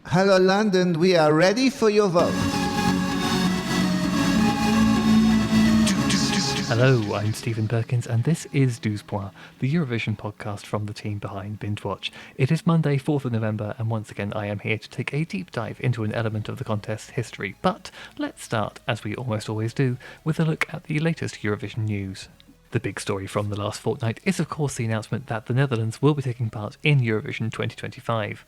Hello London, we are ready for your vote. Hello, I'm Stephen Perkins, and this is 12 Points, the Eurovision podcast from the team behind Binge Watch. It is Monday, 4th of November, and once again I am here to take a deep dive into an element of the contest's history. But let's start, as we almost always do, with a look at the latest Eurovision news. The big story from the last fortnight is of course the announcement that the Netherlands will be taking part in Eurovision 2025.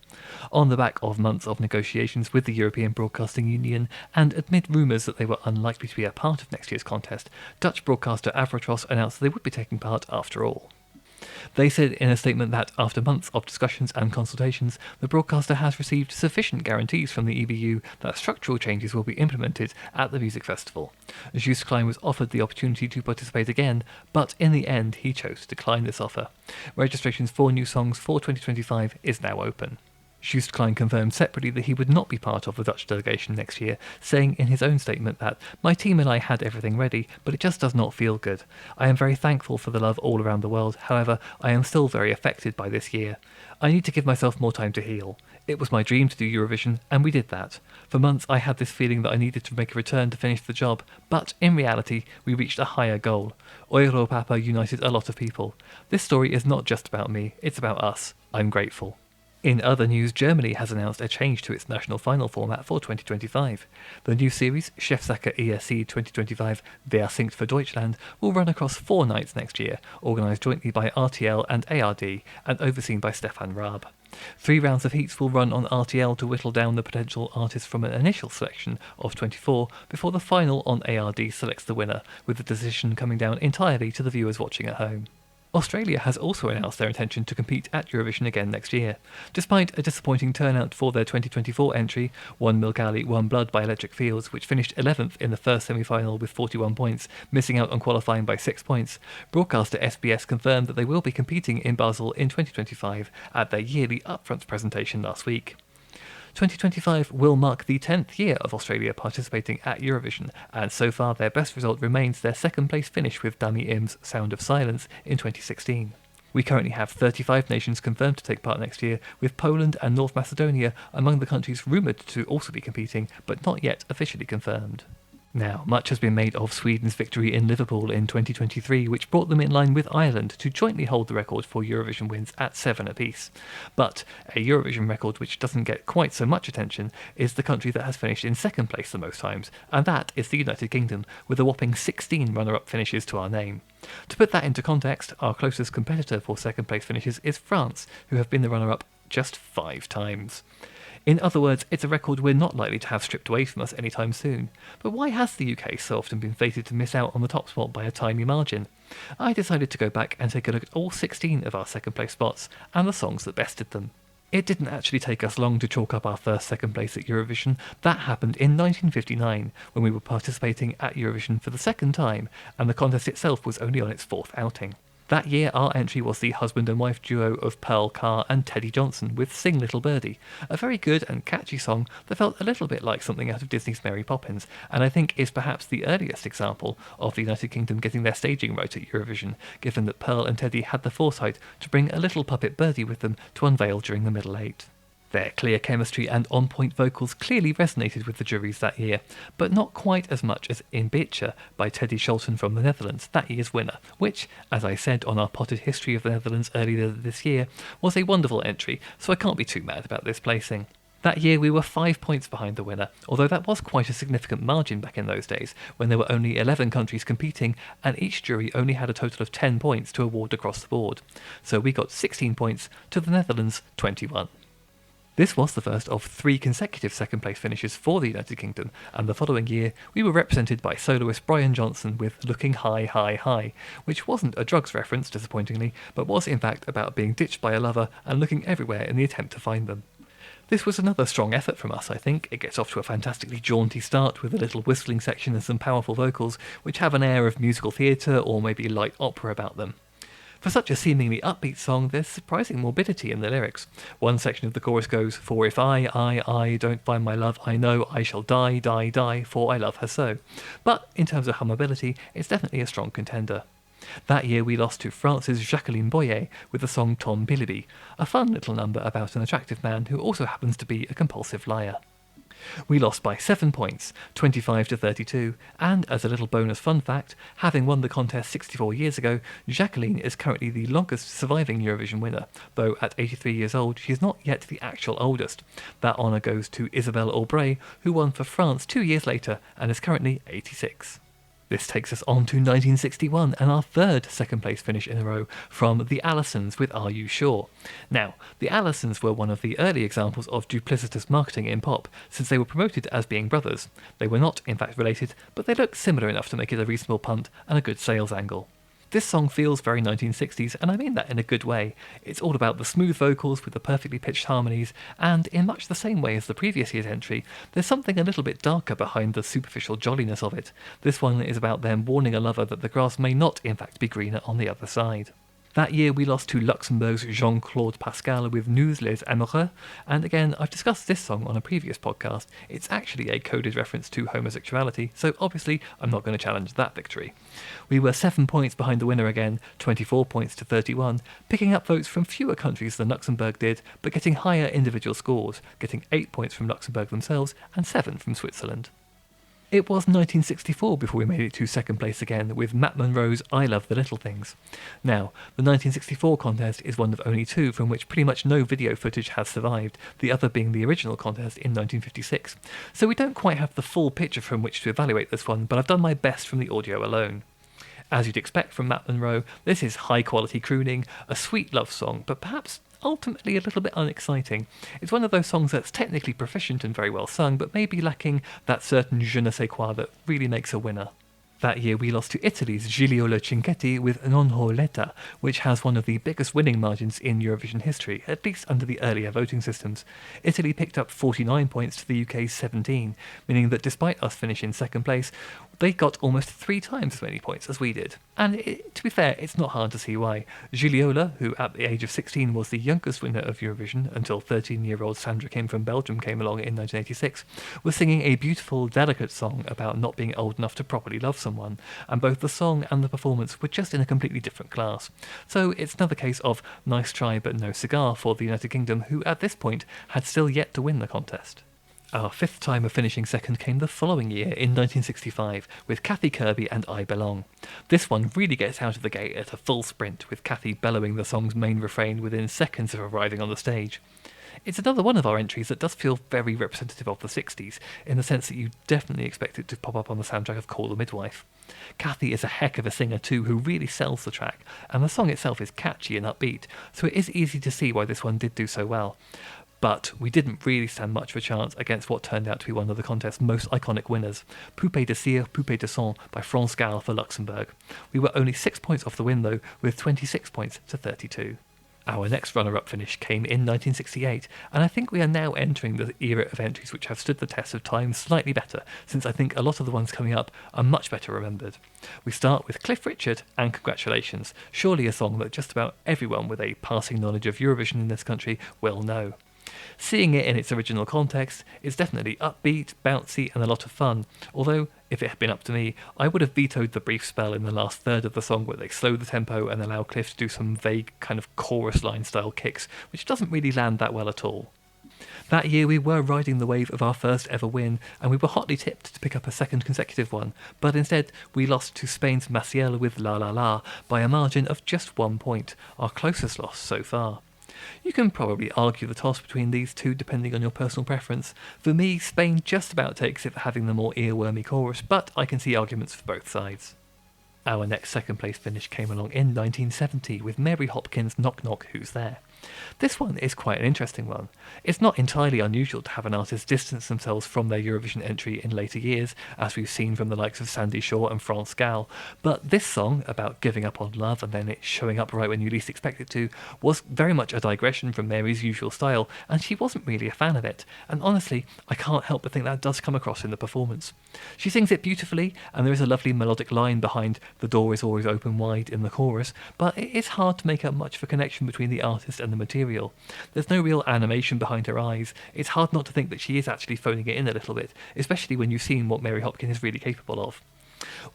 On the back of months of negotiations with the European Broadcasting Union, and amid rumours that they were unlikely to be a part of next year's contest, Dutch broadcaster Avrotros announced they would be taking part after all. They said in a statement that, after months of discussions and consultations, the broadcaster has received sufficient guarantees from the EBU that structural changes will be implemented at the music festival. Joost Klein was offered the opportunity to participate again, but in the end he chose to decline this offer. Registrations for new songs for 2025 is now open. Joost Klein confirmed separately that he would not be part of the Dutch delegation next year, saying in his own statement that, "My team and I had everything ready, but it just does not feel good. I am very thankful for the love all around the world, however, I am still very affected by this year. I need to give myself more time to heal. It was my dream to do Eurovision, and we did that. For months I had this feeling that I needed to make a return to finish the job, but in reality we reached a higher goal. Europapa united a lot of people. This story is not just about me, it's about us. I'm grateful." In other news, Germany has announced a change to its national final format for 2025. The new series, Chefsache ESC 2025 Wer singt für Deutschland, will run across 4 nights next year, organised jointly by RTL and ARD, and overseen by Stefan Raab. 3 rounds of heats will run on RTL to whittle down the potential artists from an initial selection of 24, before the final on ARD selects the winner, with the decision coming down entirely to the viewers watching at home. Australia has also announced their intention to compete at Eurovision again next year. Despite a disappointing turnout for their 2024 entry, One Milgali, One Blood by Electric Fields, which finished 11th in the first semi-final with 41 points, missing out on qualifying by 6 points, broadcaster SBS confirmed that they will be competing in Basel in 2025 at their yearly upfronts presentation last week. 2025 will mark the 10th year of Australia participating at Eurovision, and so far their best result remains their second place finish with Dami Im's Sound of Silence in 2016. We currently have 35 nations confirmed to take part next year, with Poland and North Macedonia among the countries rumoured to also be competing, but not yet officially confirmed. Now, much has been made of Sweden's victory in Liverpool in 2023, which brought them in line with Ireland to jointly hold the record for Eurovision wins at 7 apiece. But a Eurovision record which doesn't get quite so much attention is the country that has finished in second place the most times, and that is the United Kingdom, with a whopping 16 runner-up finishes to our name. To put that into context, our closest competitor for second place finishes is France, who have been the runner-up just 5 times. In other words, it's a record we're not likely to have stripped away from us anytime soon. But why has the UK so often been fated to miss out on the top spot by a tiny margin? I decided to go back and take a look at all 16 of our second place spots and the songs that bested them. It didn't actually take us long to chalk up our first second place at Eurovision. That happened in 1959, when we were participating at Eurovision for the second time, and the contest itself was only on its 4th outing. That year, our entry was the husband and wife duo of Pearl Carr and Teddy Johnson with Sing Little Birdie, a very good and catchy song that felt a little bit like something out of Disney's Mary Poppins, and I think is perhaps the earliest example of the United Kingdom getting their staging right at Eurovision, given that Pearl and Teddy had the foresight to bring a little puppet birdie with them to unveil during the Middle Eight. Their clear chemistry and on-point vocals clearly resonated with the juries that year, but not quite as much as In Bitche by Teddy Scholten from the Netherlands, that year's winner, which, as I said on our potted history of the Netherlands earlier this year, was a wonderful entry, so I can't be too mad about this placing. That year we were 5 points behind the winner, although that was quite a significant margin back in those days, when there were only 11 countries competing, and each jury only had a total of 10 points to award across the board. So we got 16 points to the Netherlands' 21. This was the first of 3 consecutive second-place finishes for the United Kingdom, and the following year we were represented by soloist Brian Johnson with Looking High, High, High, which wasn't a drugs reference, disappointingly, but was in fact about being ditched by a lover and looking everywhere in the attempt to find them. This was another strong effort from us, I think. It gets off to a fantastically jaunty start with a little whistling section and some powerful vocals, which have an air of musical theatre or maybe light opera about them. For such a seemingly upbeat song, there's surprising morbidity in the lyrics. One section of the chorus goes, "For if I don't find my love, I know I shall die, die, die, for I love her so." But in terms of hummability, it's definitely a strong contender. That year we lost to France's Jacqueline Boyer with the song Tom Billiby, a fun little number about an attractive man who also happens to be a compulsive liar. We lost by 7 points, 25 to 32, and as a little bonus fun fact, having won the contest 64 years ago, Jacqueline is currently the longest surviving Eurovision winner, though at 83 years old she is not yet the actual oldest. That honour goes to Isabelle Aubray, who won for France 2 years later and is currently 86. This takes us on to 1961 and our third second place finish in a row from the Allisons with Are You Sure? Now, the Allisons were one of the early examples of duplicitous marketing in pop, since they were promoted as being brothers. They were not, in fact, related, but they looked similar enough to make it a reasonable punt and a good sales angle. This song feels very 1960s, and I mean that in a good way. It's all about the smooth vocals with the perfectly pitched harmonies, and in much the same way as the previous year's entry, there's something a little bit darker behind the superficial jolliness of it. This one is about them warning a lover that the grass may not in fact be greener on the other side. That year we lost to Luxembourg's Jean-Claude Pascal with Nous les Amoureux, and again, I've discussed this song on a previous podcast. It's actually a coded reference to homosexuality, so obviously I'm not going to challenge that victory. We were 7 points behind the winner again, 24 points to 31, picking up votes from fewer countries than Luxembourg did, but getting higher individual scores, getting 8 points from Luxembourg themselves and 7 from Switzerland. It was 1964 before we made it to second place again with Matt Monroe's I Love the Little Things. Now, the 1964 contest is one of only two from which pretty much no video footage has survived, the other being the original contest in 1956. So we don't quite have the full picture from which to evaluate this one, but I've done my best from the audio alone. As you'd expect from Matt Monroe, this is high-quality crooning, a sweet love song, but perhaps ultimately a little bit unexciting. It's one of those songs that's technically proficient and very well sung, but maybe lacking that certain je ne sais quoi that really makes a winner. That year we lost to Italy's Gigliola Cinquetti with Non ho letta, which has one of the biggest winning margins in Eurovision history, at least under the earlier voting systems. Italy picked up 49 points to the UK's 17, meaning that despite us finishing second place, they got almost 3 times as many points as we did. And to be fair, it's not hard to see why. Gigliola, who at the age of 16 was the youngest winner of Eurovision until 13-year-old Sandra Kim from Belgium came along in 1986, was singing a beautiful, delicate song about not being old enough to properly love someone, and both the song and the performance were just in a completely different class. So it's another case of nice try but no cigar for the United Kingdom, who at this point had still yet to win the contest. Our fifth time of finishing second came the following year in 1965 with Kathy Kirby and I Belong. This one really gets out of the gate at a full sprint, with Kathy bellowing the song's main refrain within seconds of arriving on the stage. It's another one of our entries that does feel very representative of the 60s, in the sense that you definitely expect it to pop up on the soundtrack of Call the Midwife. Kathy is a heck of a singer too, who really sells the track, and the song itself is catchy and upbeat, so it is easy to see why this one did do so well. But we didn't really stand much of a chance against what turned out to be one of the contest's most iconic winners, Poupée de Cire, Poupée de Sang by France Gall for Luxembourg. We were only 6 points off the win though, with 26 points to 32. Our next runner-up finish came in 1968, and I think we are now entering the era of entries which have stood the test of time slightly better, since I think a lot of the ones coming up are much better remembered. We start with Cliff Richard and Congratulations, surely a song that just about everyone with a passing knowledge of Eurovision in this country will know. Seeing it in its original context, it's definitely upbeat, bouncy and a lot of fun, although if it had been up to me, I would have vetoed the brief spell in the last third of the song where they slow the tempo and allow Cliff to do some vague kind of chorus line style kicks, which doesn't really land that well at all. That year we were riding the wave of our first ever win, and we were hotly tipped to pick up a second consecutive one, but instead we lost to Spain's Maciel with La La La by a margin of just 1 point, our closest loss so far. You can probably argue the toss between these two depending on your personal preference. For me, Spain just about takes it for having the more earwormy chorus, but I can see arguments for both sides. Our next second place finish came along in 1970 with Mary Hopkins' Knock Knock Who's There. This one is quite an interesting one. It's not entirely unusual to have an artist distance themselves from their Eurovision entry in later years, as we've seen from the likes of Sandy Shaw and France Gall, but this song, about giving up on love and then it showing up right when you least expect it to, was very much a digression from Mary's usual style, and she wasn't really a fan of it, and honestly, I can't help but think that does come across in the performance. She sings it beautifully, and there is a lovely melodic line behind "The door is always open wide" in the chorus, but it is hard to make out much of a connection between the artist and the material. There's no real animation behind her eyes. It's hard not to think that she is actually phoning it in a little bit, especially when you've seen what Mary Hopkins is really capable of.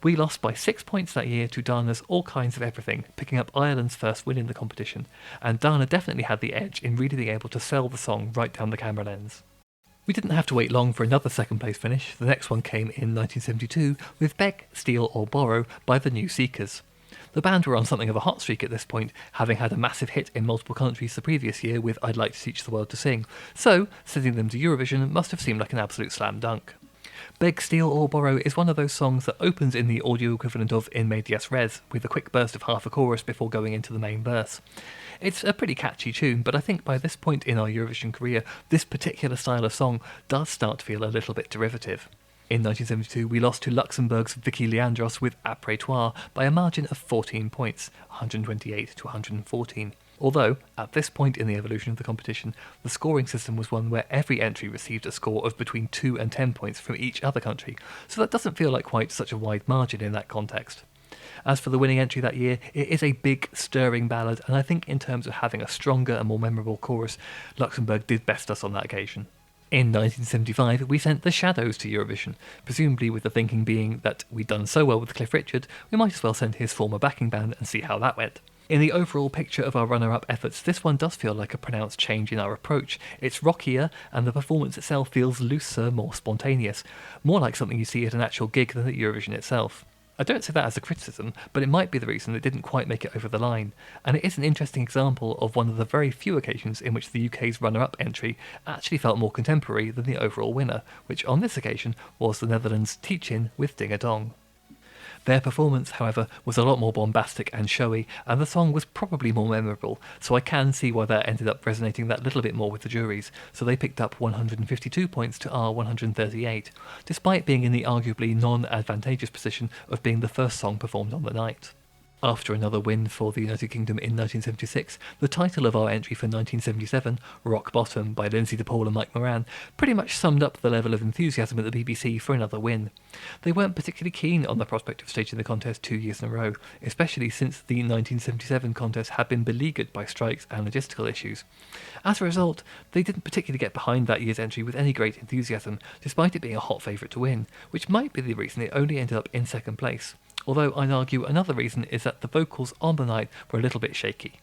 We lost by 6 points that year to Dana's All Kinds of Everything, picking up Ireland's first win in the competition, and Dana definitely had the edge in really being able to sell the song right down the camera lens. We didn't have to wait long for another second place finish. The next one came in 1972 with Beg, Steal or Borrow by the New Seekers. The band were on something of a hot streak at this point, having had a massive hit in multiple countries the previous year with I'd Like to Teach the World to Sing, so sending them to Eurovision must have seemed like an absolute slam dunk. Beg, Steal or Borrow is one of those songs that opens in the audio equivalent of In Medias Res, with a quick burst of half a chorus before going into the main verse. It's a pretty catchy tune, but I think by this point in our Eurovision career, this particular style of song does start to feel a little bit derivative. In 1972, we lost to Luxembourg's Vicky Leandros with Après Toi by a margin of 14 points, 128 to 114. Although, at this point in the evolution of the competition, the scoring system was one where every entry received a score of between 2 and 10 points from each other country, so that doesn't feel like quite such a wide margin in that context. As for the winning entry that year, it is a big, stirring ballad, and I think in terms of having a stronger and more memorable chorus, Luxembourg did best us on that occasion. In 1975, we sent The Shadows to Eurovision, presumably with the thinking being that we'd done so well with Cliff Richard, we might as well send his former backing band and see how that went. In the overall picture of our runner-up efforts, this one does feel like a pronounced change in our approach. It's rockier, and the performance itself feels looser, more spontaneous, more like something you see at an actual gig than at Eurovision itself. I don't say that as a criticism, but it might be the reason it didn't quite make it over the line, and it is an interesting example of one of the very few occasions in which the UK's runner-up entry actually felt more contemporary than the overall winner, which on this occasion was the Netherlands' Teach-In with Ding a Dong. Their performance, however, was a lot more bombastic and showy, and the song was probably more memorable, so I can see why that ended up resonating that little bit more with the juries, so they picked up 152 points to our 138, despite being in the arguably non-advantageous position of being the first song performed on the night. After another win for the United Kingdom in 1976, the title of our entry for 1977, Rock Bottom by Lindsay DePaul and Mike Moran, pretty much summed up the level of enthusiasm at the BBC for another win. They weren't particularly keen on the prospect of staging the contest 2 years in a row, especially since the 1977 contest had been beleaguered by strikes and logistical issues. As a result, they didn't particularly get behind that year's entry with any great enthusiasm, despite it being a hot favourite to win, which might be the reason it only ended up in second place. Although I'd argue another reason is that the vocals on the night were a little bit shaky.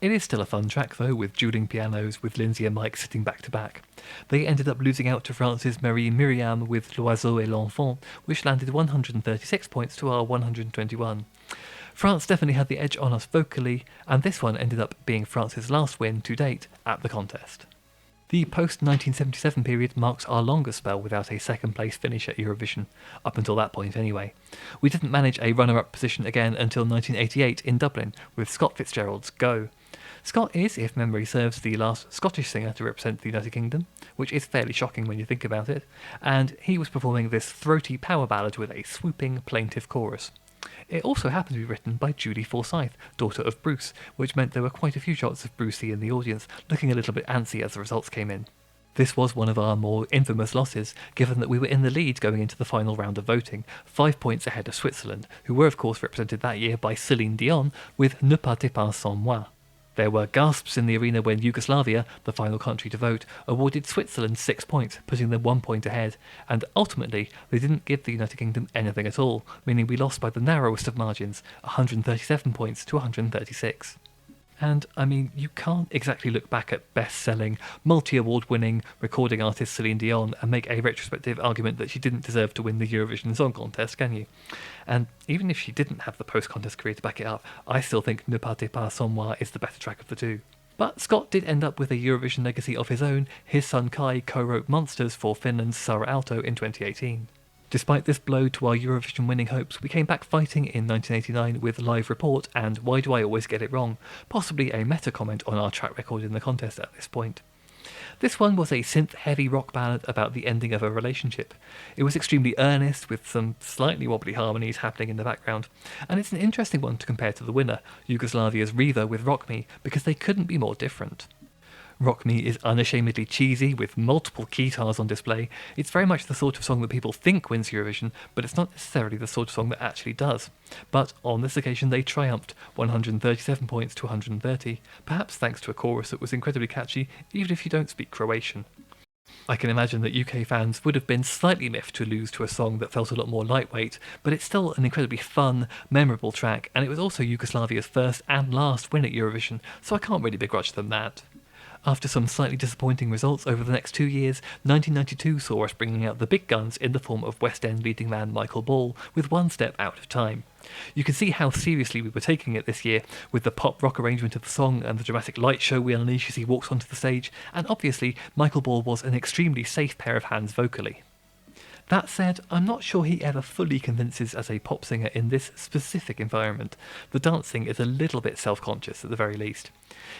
It is still a fun track though, with dueling pianos with Lindsay and Mike sitting back to back. They ended up losing out to France's Marie Myriam with L'Oiseau et l'Enfant, which landed 136 points to our 121. France definitely had the edge on us vocally, and this one ended up being France's last win to date at the contest. The post-1977 period marks our longest spell without a second-place finish at Eurovision, up until that point anyway. We didn't manage a runner-up position again until 1988 in Dublin, with Scott Fitzgerald's Go. Scott is, if memory serves, the last Scottish singer to represent the United Kingdom, which is fairly shocking when you think about it, and he was performing this throaty power ballad with a swooping, plaintive chorus. It also happened to be written by Judy Forsyth, daughter of Bruce, which meant there were quite a few shots of Brucey in the audience, looking a little bit antsy as the results came in. This was one of our more infamous losses, given that we were in the lead going into the final round of voting, 5 points ahead of Switzerland, who were of course represented that year by Céline Dion with Ne partez pas sans moi. There were gasps in the arena when Yugoslavia, the final country to vote, awarded Switzerland 6 points, putting them 1 point ahead, and ultimately they didn't give the United Kingdom anything at all, meaning we lost by the narrowest of margins, 137 points to 136. And, I mean, you can't exactly look back at best-selling, multi-award winning recording artist Céline Dion and make a retrospective argument that she didn't deserve to win the Eurovision Song Contest, can you? And even if she didn't have the post-contest career to back it up, I still think Ne partez pas sans moi is the better track of the two. But Scott did end up with a Eurovision legacy of his own. His son Kai co-wrote Monsters for Finland's Sara Aalto in 2018. Despite this blow to our Eurovision winning hopes, we came back fighting in 1989 with Live Report and Why Do I Always Get It Wrong, possibly a meta comment on our track record in the contest at this point. This one was a synth-heavy rock ballad about the ending of a relationship. It was extremely earnest, with some slightly wobbly harmonies happening in the background, and it's an interesting one to compare to the winner, Yugoslavia's Riva with Rock Me, because they couldn't be more different. Rock Me is unashamedly cheesy, with multiple guitars on display. It's very much the sort of song that people think wins Eurovision, but it's not necessarily the sort of song that actually does. But on this occasion they triumphed, 137 points to 130, perhaps thanks to a chorus that was incredibly catchy, even if you don't speak Croatian. I can imagine that UK fans would have been slightly miffed to lose to a song that felt a lot more lightweight, but it's still an incredibly fun, memorable track, and it was also Yugoslavia's first and last win at Eurovision, so I can't really begrudge them that. After some slightly disappointing results over the next 2 years, 1992 saw us bringing out the big guns in the form of West End leading man Michael Ball, with One Step Out of Time. You can see how seriously we were taking it this year, with the pop-rock arrangement of the song and the dramatic light show we unleash as he walks onto the stage, and obviously Michael Ball was an extremely safe pair of hands vocally. That said, I'm not sure he ever fully convinces as a pop singer in this specific environment. The dancing is a little bit self-conscious at the very least.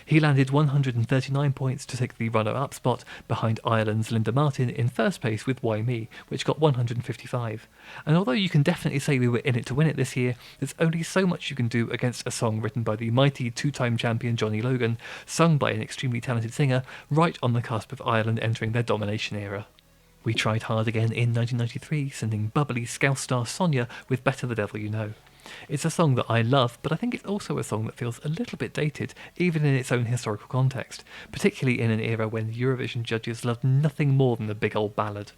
He landed 139 points to take the runner-up spot behind Ireland's Linda Martin in first place with Why Me, which got 155. And although you can definitely say we were in it to win it this year, there's only so much you can do against a song written by the mighty two-time champion Johnny Logan, sung by an extremely talented singer, right on the cusp of Ireland entering their domination era. We tried hard again in 1993, sending bubbly Scouse star Sonia with Better the Devil You Know. It's a song that I love, but I think it's also a song that feels a little bit dated, even in its own historical context, particularly in an era when Eurovision judges loved nothing more than a big old ballad.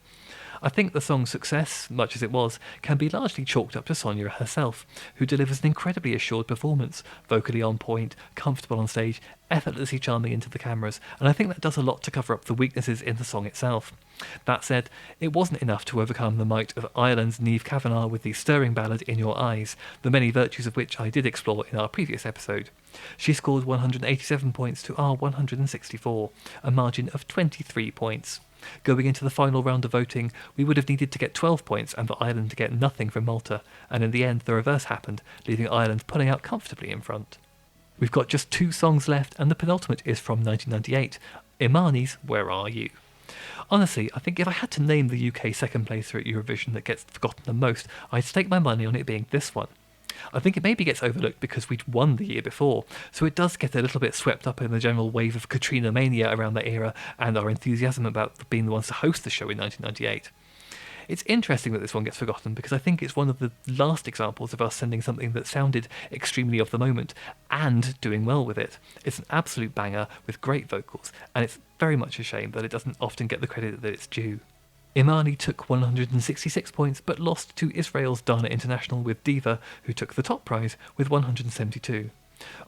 I think the song's success, much as it was, can be largely chalked up to Sonia herself, who delivers an incredibly assured performance, vocally on point, comfortable on stage, effortlessly charming into the cameras, and I think that does a lot to cover up the weaknesses in the song itself. That said, it wasn't enough to overcome the might of Ireland's Niamh Kavanagh with the stirring ballad In Your Eyes, the many virtues of which I did explore in our previous episode. She scored 187 points to our 164, a margin of 23 points. Going into the final round of voting, we would have needed to get 12 points and for Ireland to get nothing from Malta, and in the end the reverse happened, leaving Ireland pulling out comfortably in front. We've got just 2 songs left, and the penultimate is from 1998, Imani's Where Are You? Honestly, I think if I had to name the UK second placer at Eurovision that gets forgotten the most, I'd stake my money on it being this one. I think it maybe gets overlooked because we'd won the year before, so it does get a little bit swept up in the general wave of Katrina mania around that era and our enthusiasm about being the ones to host the show in 1998. It's interesting that this one gets forgotten because I think it's one of the last examples of us sending something that sounded extremely of the moment and doing well with it. It's an absolute banger with great vocals, and it's very much a shame that it doesn't often get the credit that it's due. Imani took 166 points but lost to Israel's Dana International with Diva, who took the top prize with 172.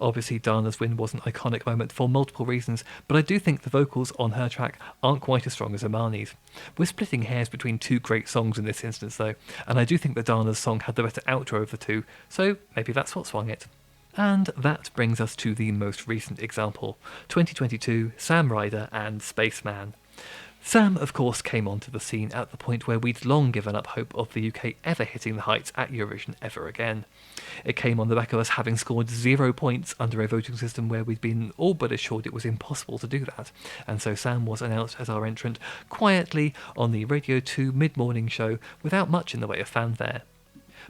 Obviously, Dana's win was an iconic moment for multiple reasons, but I do think the vocals on her track aren't quite as strong as Imani's. We're splitting hairs between 2 great songs in this instance though, and I do think that Dana's song had the better outro of the 2, so maybe that's what swung it. And that brings us to the most recent example, 2022, Sam Ryder and Spaceman. Sam, of course, came onto the scene at the point where we'd long given up hope of the UK ever hitting the heights at Eurovision ever again. It came on the back of us having scored 0 points under a voting system where we'd been all but assured it was impossible to do that, and so Sam was announced as our entrant quietly on the Radio 2 mid-morning show without much in the way of fanfare.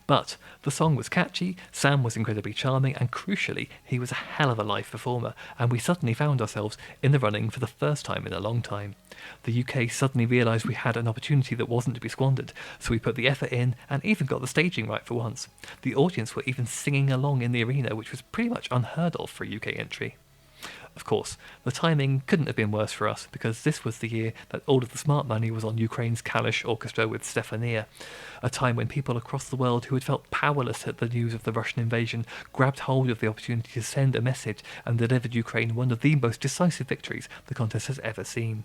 But the song was catchy, Sam was incredibly charming, and crucially, he was a hell of a live performer, and we suddenly found ourselves in the running for the first time in a long time. The UK suddenly realised we had an opportunity that wasn't to be squandered, so we put the effort in and even got the staging right for once. The audience were even singing along in the arena, which was pretty much unheard of for a UK entry. Of course, the timing couldn't have been worse for us, because this was the year that all of the smart money was on Ukraine's Kalish Orchestra with Stefania, a time when people across the world who had felt powerless at the news of the Russian invasion grabbed hold of the opportunity to send a message and delivered Ukraine one of the most decisive victories the contest has ever seen.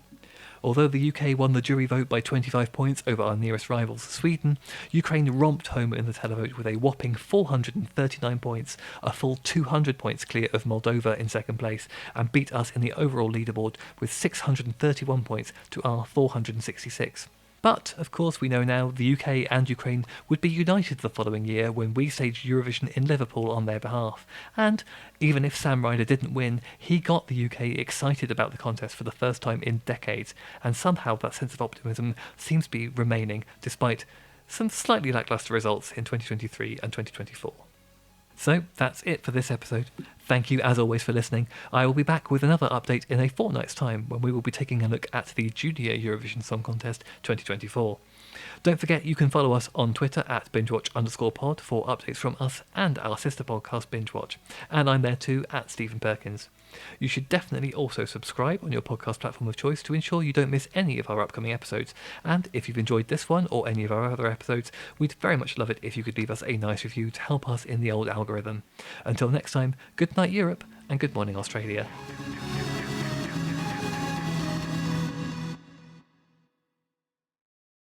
Although the UK won the jury vote by 25 points over our nearest rivals, Sweden, Ukraine romped home in the televote with a whopping 439 points, a full 200 points clear of Moldova in second place, and beat us in the overall leaderboard with 631 points to our 466. But, of course, we know now the UK and Ukraine would be united the following year when we staged Eurovision in Liverpool on their behalf. And even if Sam Ryder didn't win, he got the UK excited about the contest for the first time in decades, and somehow that sense of optimism seems to be remaining, despite some slightly lacklustre results in 2023 and 2024. So that's it for this episode. Thank you, as always, for listening. I will be back with another update in a fortnight's time when we will be taking a look at the Junior Eurovision Song Contest 2024. Don't forget you can follow us on Twitter at BingeWatch_pod for updates from us and our sister podcast BingeWatch. And I'm there too at Stephen Perkins. You should definitely also subscribe on your podcast platform of choice to ensure you don't miss any of our upcoming episodes. And if you've enjoyed this one or any of our other episodes, we'd very much love it if you could leave us a nice review to help us in the old algorithm. Until next time, good night Europe and good morning Australia.